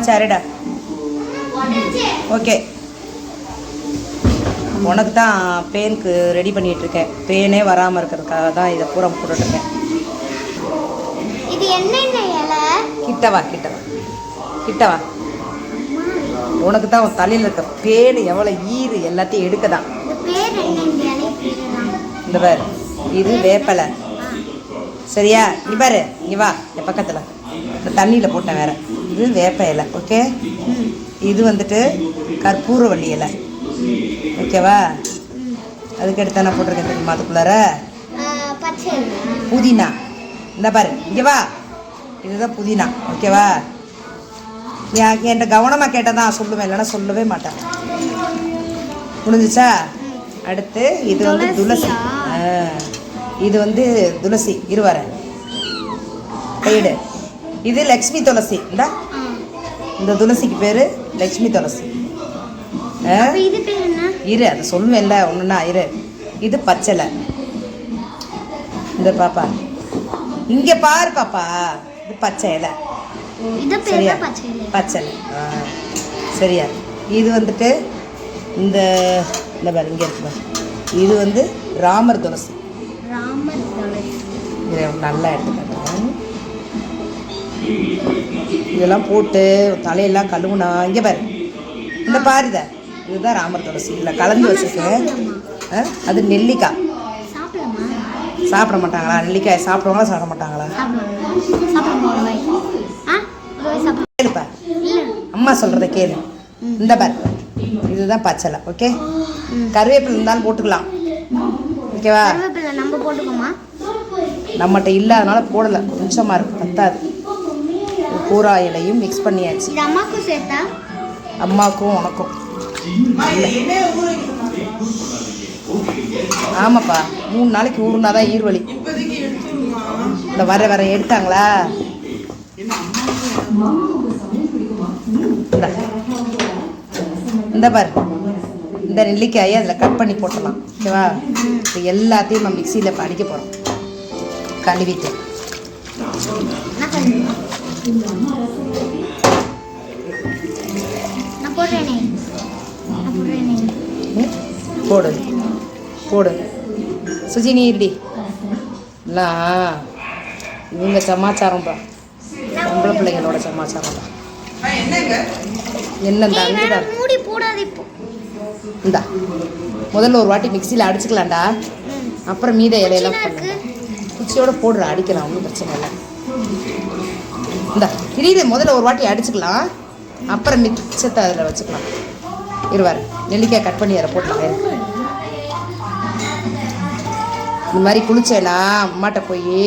சரிடா, ஓகே. உனக்கு தான் பேனுக்கு ரெடி பண்ணிகிட்ருக்கேன். பேனே வராமல் இருக்கிறதுக்காக தான் இதை பூரா போட்டுட்ருக்கேன். இது என்னென்ன இலை? கிட்டவா கிட்டவா கிட்டவா. உனக்கு தான் உன் தலையில் இருக்க பேன் எவ்வளோ ஈரு எல்லாத்தையும் எடுக்க தான். இந்த பாரு, இது வேப்பலை. சரியா? நீ பாரு, இங்கே வா என் பக்கத்தில். இந்த தண்ணியில் போட்டேன் வேறு. இது வேப்ப இலை. ஓகே. இது வந்துட்டு கற்பூரவள்ளி இலை. ஓகேவா? அதுக்கு எடுத்து நான் போட்டிருக்கேன் தெரியுமா? அதுக்குள்ளார புதினா. இந்த பாரு, இங்கே வா. இதுதான் புதினா. ஓகேவா? என்கிட்ட கவனமாக கேட்டால் தான் சொல்லுவேன், இல்லைன்னா சொல்லவே மாட்டேன். முடிஞ்சிச்சா? அடுத்து இது வந்து துளசி. இது வந்து துளசி. இருவார கைடு. இது லக்ஷ்மி துளசி. இந்த துளசிக்கு பேர் லக்ஷ்மி துளசி. இரு, அதை சொல்லுவேன்ல ஒன்றுனா. இரு. இது பச்சலை. இந்த பாப்பா இங்கே பாரு பாப்பா, இது பச்சை இலை. சரியா? பச்சலை. சரியா? இது வந்துட்டு இந்த பாரு, இங்கே இருக்கு பாரு. இது வந்து ராமர் துளசி. இதை நல்லா எடுத்துக்கிட்டேன். இதெல்லாம் போட்டு தலையெல்லாம் கழுவுனா. இங்கே பாரு, இந்த பாருத, இதுதான் ராமர் துளசி. இல்லை கலந்து வச்சுருக்கேன். அது நெல்லிக்காய். சாப்பிட மாட்டாங்களா? நெல்லிக்காய் சாப்பிடுவாங்களா சாப்பிட மாட்டாங்களா? கேளுப்பா, அம்மா சொல்கிறத கேளு. இந்த பாரு, இதுதான் பச்சலை. ஓகே. கருவேப்பிலை இருந்தாலும் போட்டுக்கலாம். ஓகேவா? நம்மகிட்ட இல்லாதனால போடலை, கொஞ்சமாக இருக்கும், பத்தாது. பூரா இலையும் மிக்ஸ் பண்ணியாச்சு. அம்மாவுக்கும் உனக்கும். ஆமாப்பா, 3 நாளைக்கு ஊறுனா தான் ஈர்வலி. இந்த வர எடுத்தாங்களா? இந்த பாரு, இந்த நெல்லிக்காயை அதில் கட் பண்ணி போட்டலாம். ஓகேவா? இப்போ எல்லாத்தையும் நம்ம மிக்சியில் இப்போ அடிக்க போகிறோம். கழுவிட்டு போடு போடு. சுஜி நீ இருடி. இல்லை, இவங்க சமாச்சாரம் தான், பொம்பளை பிள்ளைங்களோட சமாச்சாரம் தான். என்னண்டா இந்தா முதல்ல ஒரு வாட்டி மிக்சியில் அடிச்சுக்கலாம்டா. அப்புறம் மீத இலையெல்லாம் குச்சியோட போடுற அடிக்கலாம், ஒன்றும் பிரச்சனை இல்லை. இந்தா திடீர்னு முதல்ல ஒரு வாட்டி அடிச்சுக்கலாம், அப்புறம் மிச்சத்தை அதில் வச்சுக்கலாம். இருவார் நெல்லிக்காய் கட் பண்ணி அதை போட்டலாம். இந்த மாதிரி குளிச்சேலாம் அம்மாட்ட போய்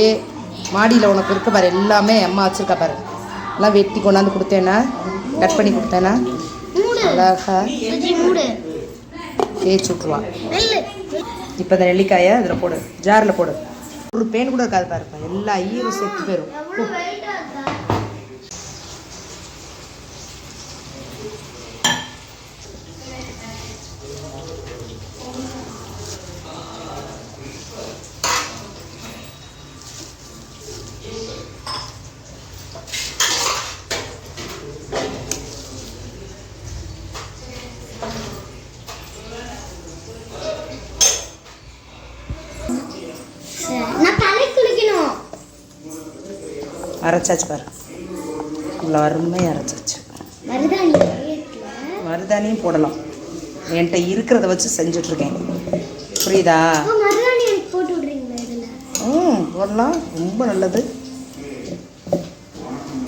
மாடியில் உனக்கு இருக்க பாரு, எல்லாமே அம்மா வச்சுருக்கா பாரு. எல்லாம் வெட்டி கொண்டாந்து கொடுத்தேன்னா, கட் பண்ணி கொடுத்தேன்னா அழகா தேய்ச்சி விட்ருவான். இப்போ இந்த நெல்லிக்காயை அதில் போடு, ஜாரில் போடு. ஒரு பேன் கூட இருக்காது பாருப்பா, எல்லா ஈரம் செத்து போயிடும். அரைச்சாச்சு பாரு, நல்லா அருமையாக அரைச்சாச்சு. மருதாணியும் போடலாம், என்கிட்ட இருக்கிறத வச்சு செஞ்சிட்ருக்கேன். புரியுதா? போடலாம், ரொம்ப நல்லது.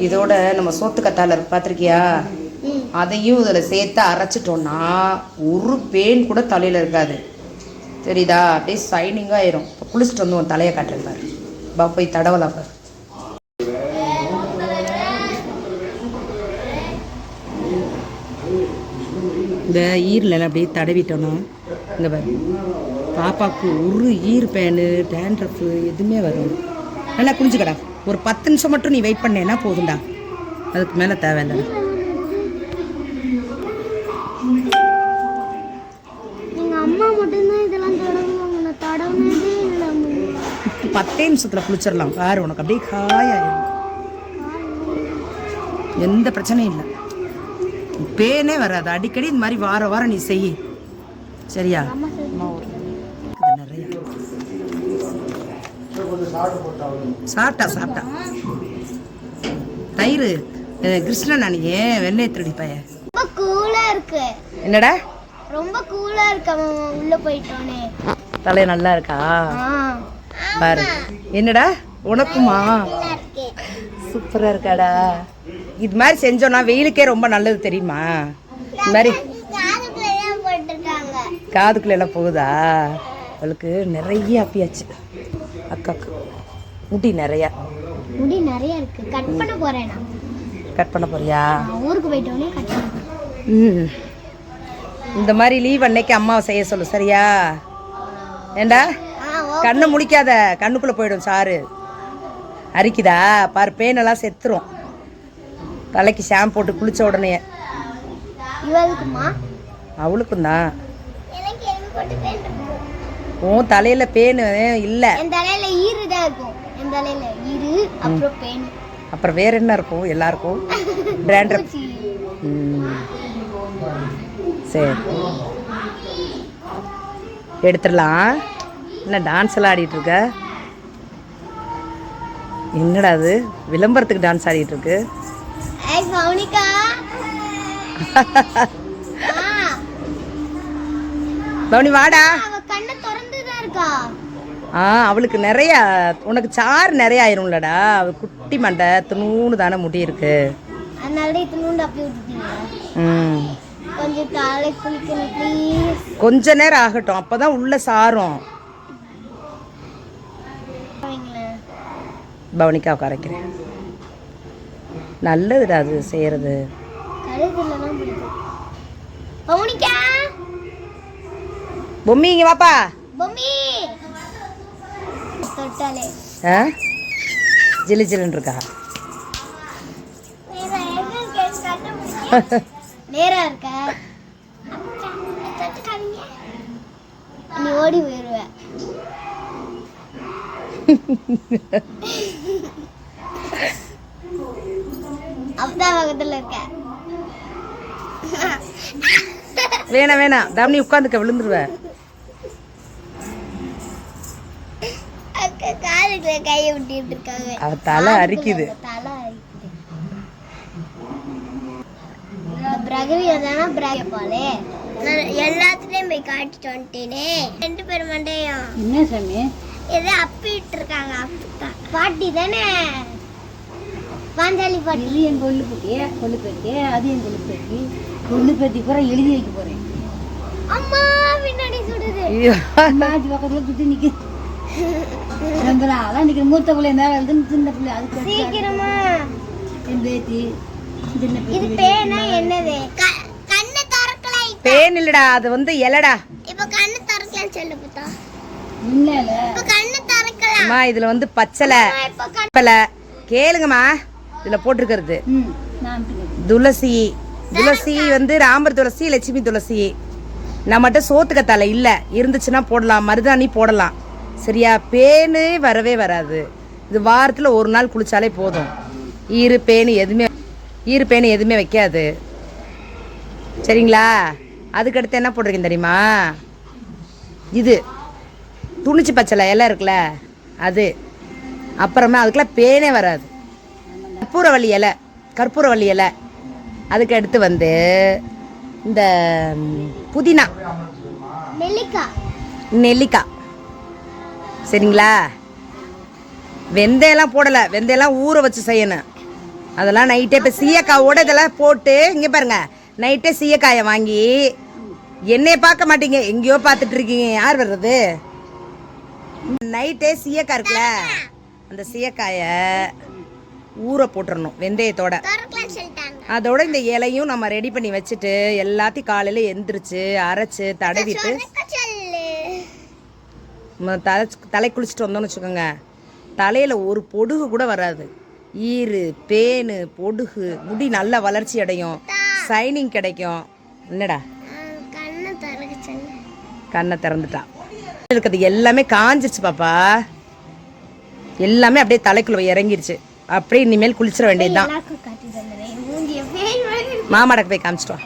இதோட நம்ம சோத்து கத்தாழை பார்த்துருக்கியா? அதையும் இதில் சேர்த்து அரைச்சிட்டோன்னா ஒரு பேன் கூட தலையில் இருக்காது. தெரியுதா? அப்படியே ஷைனிங்காக ஆயிரும். இப்போ குளிச்சுட்டு வந்து உன் தலையை காட்டுறேன் பாரு. பா போய் தடவலாம் பாரு. இந்த ஈரில் அப்படியே தடவிட்டோன்னா இந்த பாரு பாப்பாவுக்கு ஒரு ஈர் பேனு டேண்ட்ரஃபு எதுவுமே வரும். நல்லா குளிச்சுக்கடா. ஒரு 10 நிமிஷம் மட்டும் நீ வெயிட் பண்ணேன்னா போதும்டா. அதுக்கு மேலே தேவையில்லை. எங்கள் அம்மா மட்டும்தான் இதெல்லாம் தடவுவாங்க. நான் தடவுனதே இல்லை. 10 நிமிஷத்தில் குளிச்சிடலாம் பாரு. உனக்கு அப்படியே காயாயிரும். எந்த பிரச்சனையும் இல்லை. பேனே வராது. அடிக்கடி இந்த மாதிரி வார வாரம் நீ செய். சரியா? நிறைய சாப்பிட்டா தயிர் கிருஷ்ணன் அணியே வெண்ணெய் திருடிப்பாய. ரொம்ப கூலா இருக்கு. என்னடா ரொம்ப கூலா இருக்கு. உள்ள போயிட்டோனே தலை நல்லா இருக்கா பாரு. என்னடா உனக்குமா? சூப்பரா இருக்காடா. இது மாதிரி செஞ்சோன்னா வெயிலுக்கே ரொம்ப நல்லது தெரியுமா? இது மாதிரி காதுக்குள்ள எல்லாம் போகுதா? அவளுக்கு நிறைய அப்பியாச்சு. அக்காக்கு முடி நிறையா இருக்கு. கட் பண்ண போறேன். கட் பண்ண போறியா? ஊருக்கு போயிட்டோனே கட் பண்ண. இந்த மாதிரி லீவ் அன்னைக்கு அம்மாவை செய்ய சொல்லு. சரியா? ஏண்டா கண்ணை முடிக்காத. கண்ணுக்குள்ள போயிடும் சாரு. அரிக்குதா பாரு. பேனெல்லாம் செத்துரும். தலைக்கு ஷாம்பு போட்டு குளிச்ச உடனே. அவளுக்கும் தான். உன் தலையில பேனு இல்லை. அப்புறம் வேற என்ன இருக்கும் எல்லாருக்கும்? டேண்ட்ரஃப். சரி எடுத்துடலாம். என்ன டான்ஸ் எல்லாம் ஆடிட்டு இருக்க? என்னடா அது விளம்பரத்துக்கு டான்ஸ் ஆடிட்டு இருக்கு? பவுனி வாடா. அவளுக்கு நிறைய, உனக்கு சார் நிறைய ஆயிரும்லடா. அவ குட்டி மண்டை துணூன்னு தானே முடி இருக்கு. கொஞ்ச நேரம் ஆகட்டும். அப்பதான் உள்ள சாரும். பவனிக்கா கரைக்கிறேன். நல்லதுடா அது செய்யறது. பொம்மி இங்க வாப்பா. ஜிலு ஜிலுன்னு இருக்கா? நேரா இருக்க. நீ ஓடி போயிருவ. அப்பதான் பக்கத்துல இருக்க. வேணாம் தம்னி உட்காந்துக்க, விழுந்துருவ. கையை விட்டிட்டு இருக்காங்க. அவ தலை அரிக்குது. எல்லாத்துலயும் போய் காட்டிட்டு வந்துட்டேனே. 2 பேர் மண்டையும் என்ன சாமி ஏதோ அப்பிட்டு இருக்காங்க. பாட்டி தானே பாஞ்சாலி பாட்டி. என் கொள்ளு பேத்தி அது என் கொள்ளு பேத்தி பூரா எழுதி வைக்க போறேன். அம்மா பின்னாடி சுடுது. மாஜி பக்கத்துல சுத்தி நிக்கு. அதான் நிக்கிற மூத்த பிள்ளை மேல எழுதுன்னு சின்ன பிள்ளை. அதுக்கு சீக்கிரமா என் பேத்தி சின்ன இது பேனா என்னது? கண்ணு திறக்கல. பேன் இல்லடா, அது வந்து இலடா. இப்ப கண்ணு திறக்கல சொல்லு புத்தா. இல்ல இப்ப கண்ணு திறக்கல. அம்மா இதுல வந்து பச்சலை கேளுங்கம்மா. இதுல போட்டிருக்கிறது துளசி. துளசி வந்து ராமர் துளசி, லட்சுமி துளசி. நம்மகிட்ட சோத்துக்கத்தால இல்ல, இருந்துச்சுன்னா போடலாம். மருதாணி போடலாம். சரியா? பேனு வரவே வராது. இது வாரத்துல ஒரு நாள் குளிச்சாலே போதும். ஈரு பேனு எதுவுமே வைக்காது. சரிங்களா? அதுக்கடுத்து என்ன போட்டிருக்கேன் தெரியுமா? இது துணிச்சி பச்சலை எல்லாம் இருக்குல்ல அது. அப்புறமா அதுக்கெல்லாம் பேனே வராது. கற்பூரவள்ளி இலை. அதுக்கு அடுத்து வந்து இந்த புதினா, நெல்லிக்காய். சரிங்களா? வெந்தயம்லாம் போடலை. வெந்தயம்லாம் ஊற வச்சு செய்யணும். அதெல்லாம் நைட்டே இப்போ சீயக்காவோட இதெல்லாம் போட்டு இங்கே பாருங்க நைட்டே சீயக்காயை வாங்கி என்னைய பார்க்க மாட்டீங்க, எங்கேயோ பார்த்துட்டு இருக்கீங்க. யார் வர்றது? நைட்டே சீயக்காய் இருக்குல்ல, அந்த சீயக்காயை ஊற போட்டுறணும் வெந்தயத்தோட. அதோட இந்த இலையும் நம்ம ரெடி பண்ணி வச்சுட்டு எல்லாத்தையும் காலையில் எந்திரிச்சு அரைச்சு தடவிட்டு தலை குளிச்சுட்டு வந்தோம்னு வச்சுக்கோங்க, தலையில் ஒரு பொடுகு கூட வராது. ஈரு பேனு பொடுகு முடி நல்ல வளர்ச்சி அடையும், சைனிங் கிடைக்கும். என்னடா கண்ணை திறந்துட்டா இருக்கிறது எல்லாமே காஞ்சிருச்சு பாப்பா, எல்லாமே அப்படியே தலைக்குள்ள இறங்கிருச்சு. அப்படியே இனிமேல் குளிச்சிட வேண்டியதுதான். மாமாடக்கு போய் காமிச்சிட்டு வா.